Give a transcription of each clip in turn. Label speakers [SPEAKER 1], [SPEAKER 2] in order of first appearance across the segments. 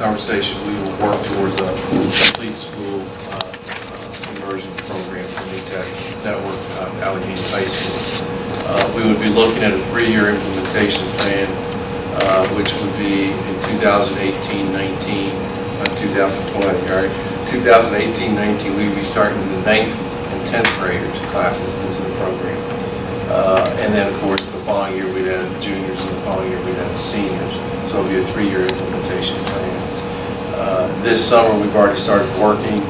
[SPEAKER 1] Conversation, we will work towards a complete school immersion program for New Tech Network Alleghany High School. We would be looking at a 3-year implementation plan, which would be in 2018-19, 2020, right? 2018-19, we would be starting the 9th and 10th graders classes into the program. And then, of course, the following year we'd add the juniors, and the following year we'd add the seniors. So it'll be a 3-year implementation plan. This summer we've already started working.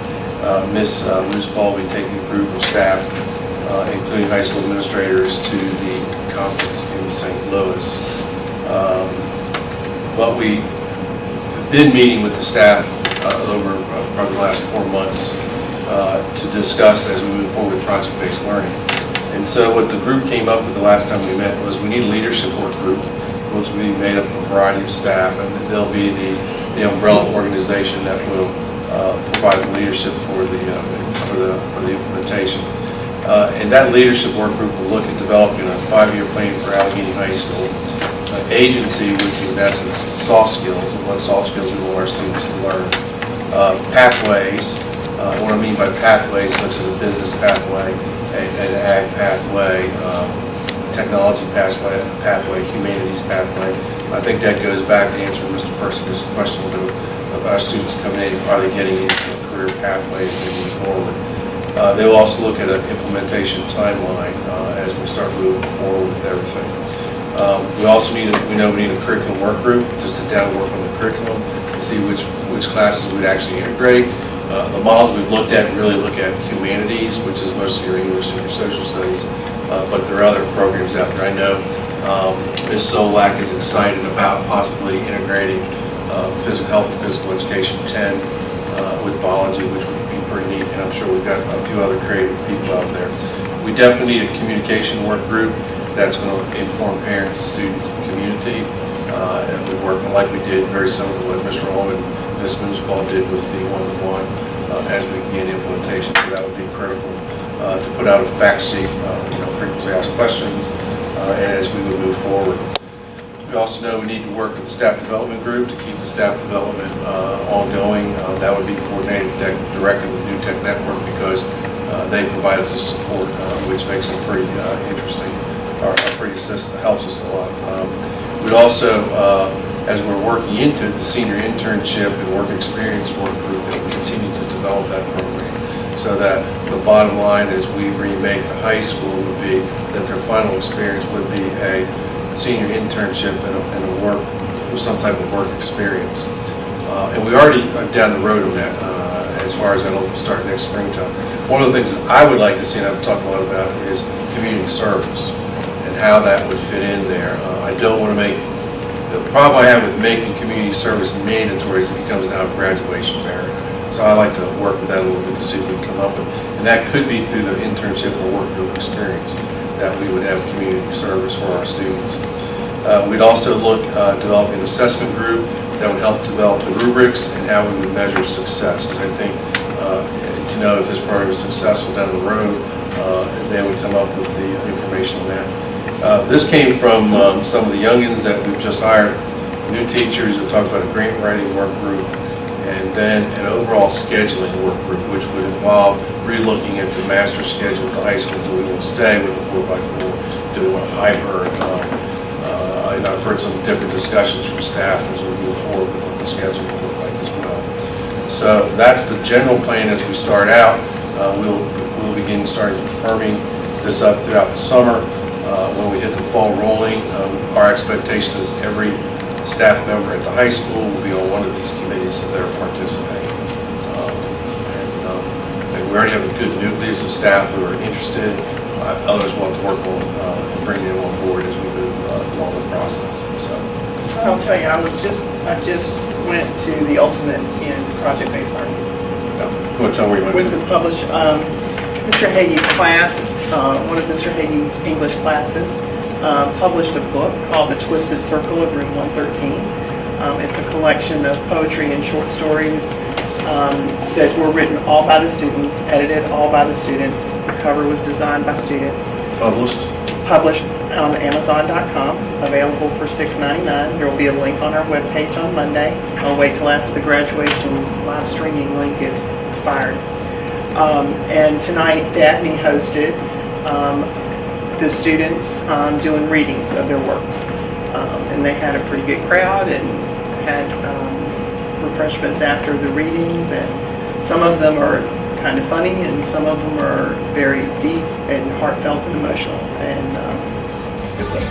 [SPEAKER 1] Ms. Mooseball will be taking a group of staff, including high school administrators, to the conference in St. Louis. But we've been meeting with the staff over probably the last 4 months to discuss as we move forward with project-based learning. And so what the group came up with the last time we met was we need a leadership work group, which will be made up of a variety of staff, and they'll be the umbrella organization that will provide the leadership for the implementation. And that leadership work group will look at developing a 5-year plan for Alleghany High School. Agency, which is in essence soft skills, and what soft skills we want our students to learn. Pathways, what I mean by pathways, such as a business pathway, an ag pathway, technology pathway, humanities pathway. I think that goes back to answering Mr. Persica's question about our students coming in, are they getting into a career pathway as they move forward. They will also look at an implementation timeline as we start moving forward with everything. We know we need a curriculum work group to sit down and work on the curriculum and see which classes we'd actually integrate. The models we've looked at really look at humanities, which is mostly your English and your social studies, but there are other programs out there. I know Ms. Solak is excited about possibly integrating physical health and physical education 10 with biology, which would be pretty neat, and I'm sure we've got a few other creative people out there. We definitely need a communication work group that's going to inform parents, students, and community, and we're working like we did, very similar to what Mr. Ullman and Ms. Mooseball did with the one-to-one as we begin implementation, so that would be critical. To put out a fact sheet, frequently asked questions, and as we would move forward. We also know we need to work with the staff development group to keep the staff development ongoing. That would be coordinated directly with New Tech Network because they provide us the support, which makes it pretty interesting, or pretty helps us a lot. We'd also, as we're working into the senior internship and work experience work group, that we continue to develop that program. So that the bottom line as we remake the high school would be that their final experience would be a senior internship and a work, some type of work experience. And we already are down the road on that as far as that'll start next springtime. One of the things that I would like to see, and I've talked a lot about, is community service and how that would fit in there. I don't want to make, the problem I have with making community service mandatory is it becomes now a graduation barrier. So I like to work with that a little bit to see if we can come up with, and that could be through the internship or work group experience, that we would have community service for our students. We'd also look at developing an assessment group that would help develop the rubrics and how we would measure success, because I think to know if this program is successful down the road, they would come up with the information on that. This came from some of the youngins that we've just hired, new teachers that talked about a grant writing work group, and then an overall scheduling work group, which would involve re-looking at the master schedule at the high school. Do we want to stay with the 4x4? Do we want a hybrid? And I've heard some different discussions from staff as we move forward with what the schedule will look like as well. So that's the general plan as we start out. We'll begin starting confirming this up throughout the summer. When we hit the fall rolling, our expectation is every staff member at the high school will be on one of these committees so they're participating. And we already have a good nucleus of staff who are interested. Others want to work on and bring them on board as we move along the process. So
[SPEAKER 2] I'll tell you, I just went to the ultimate in project-based learning.
[SPEAKER 1] Go tell me where you went
[SPEAKER 2] with
[SPEAKER 1] to.
[SPEAKER 2] the published Mr. Hagee's class, one of Mr. Hagee's English classes, published a book called The Twisted Circle of Room 113. It's a collection of poetry and short stories that were written all by the students, edited all by the students. The cover was designed by students. Published on Amazon.com, available for $6.99. There will be a link on our webpage on Monday. I'll wait till after the graduation live streaming link is expired. And tonight, Daphne hosted the students doing readings of their works. And they had a pretty good crowd and had refreshments after the readings, and some of them are kind of funny and some of them are very deep and heartfelt and emotional, and it was